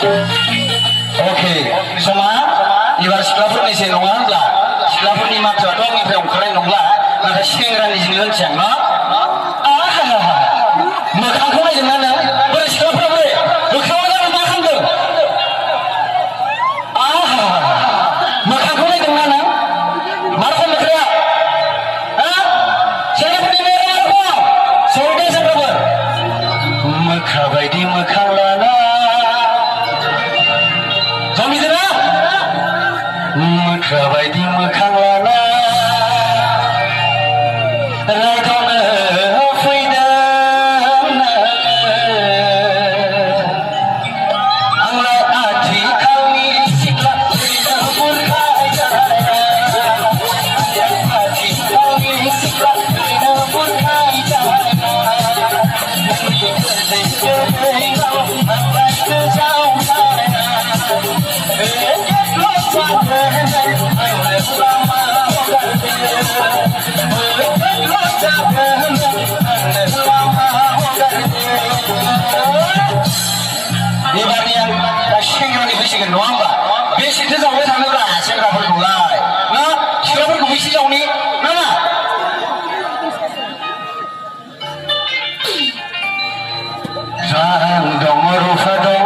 Oke, sama ibar siख्लाफोरनि से नङा होनब्ला सिख्लाफोरनि माथोआथ' आंनिफ्राय ओंखारनाय नंला नाथाय सेंग्रानि जों लोंथियां न मोखांखौ नायदोंना नों बोरै सिख्लाफोरा बोरै मोखाङाव जानो मा खालामदों मोखांखौ नायदोंना नों मा रखम मोख्राया सेंग्राफोरनि मेगन सौदे सेंग्राफोर मोख्रा बायदि मोखां लाना मोख्रा बायदि मोखां लाना रायदावनो फैदों आंलाय आथिखालनि सिख्ला ओरैनो बुरखाय जाया आथिखालनि सिख्ला ओरैनो बुरखाय जाया आंलाय गोजाव जाया एबारनि आं दा सेंग्रानि फैसिगोन नङा होमबा बेसेथो जावबाय थानोब्रा सेंग्राफोरखौलाय ना सिख्लाफोरखौ बेसे जावनि नामा रां दङ रुफा दङ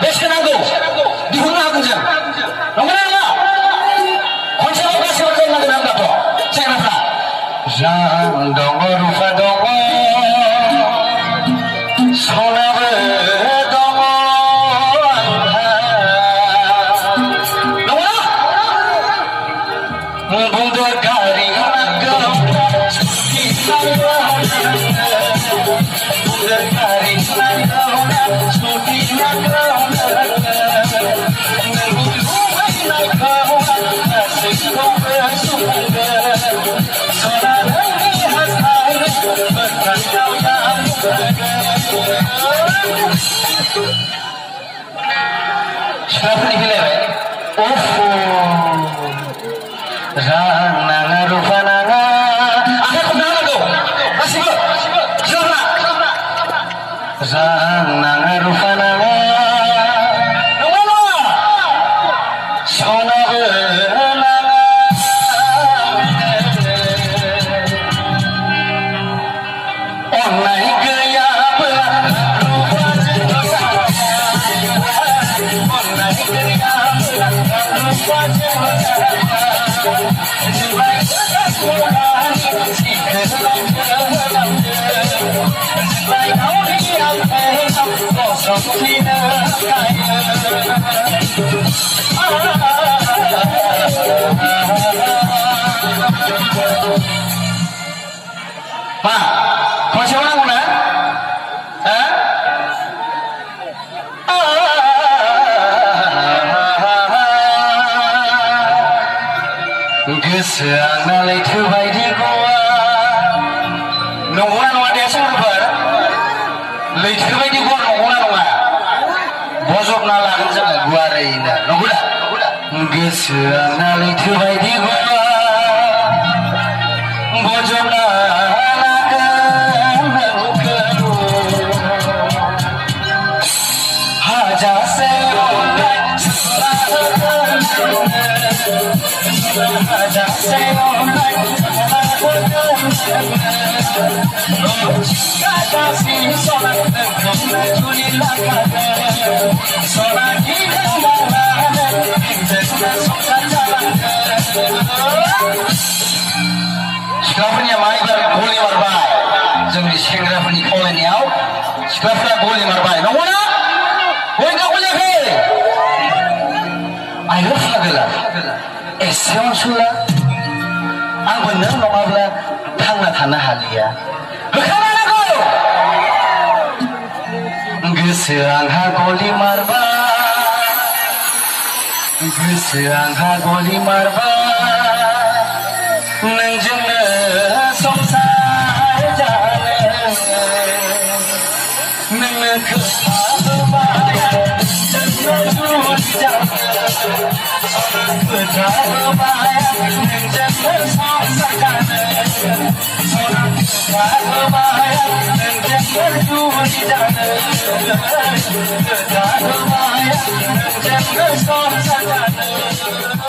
बेसे नांगौ दिहुननो हागोन जों नंगौना नङा खनसेयाव गासैबो जानांगोन होनबाथ' सेंग्राफ्रा रां दङ रुफा दङ सनाबो दङ नंगौना बुंदो गारि नांगौ स्कुटि नांगौ बुंदो गारि नांगौ स्कुटि नांगौ सिख्लाफोरनि फैलायबाय रां नाङा रुफा नाङा आखाइ खबना होनांगौ गासिबो सिख्लाफोरा रां नाङा रुफा नाङा नङा नङा सनाबो नाङा अननाय गैयाब्ला मा खनसेयाव नांगौ ना गोसोआ आंना लैथो बायदि गवा नंगौना नङा दे सेंग्राफोर लैथो बायदि गवा नंगौना नङा बजबना लागोन जोङो गुवारैनो नंगौदा गोसोआ आंना लैथो बायदि गवा बजबना हाजासे सिख्लाफोरनिया मा एबार गलि मारबाय जोंनि सेंग्राफोरनि खावलायनायाव सिख्लाफोरा गलि मारबाय नंगौना बयना गलियाखै आयौ फागोला एसे अनसुला आंबो नों नङाब्ला थांना थानो हालिया होखानांगौ गोसो आंहा गलि मारबाय गोसो आंहा गलि मारबाय नोंजोंनो संसार जानो नोंनो खोथा होबाय नोंजोंनो जुलि जानो खोथा होबाय नोंजोंनो संसार जानो खोथा होबाय नोंजोंनो जुलि जानो गोजान माया नोंजोंनो संसार जानो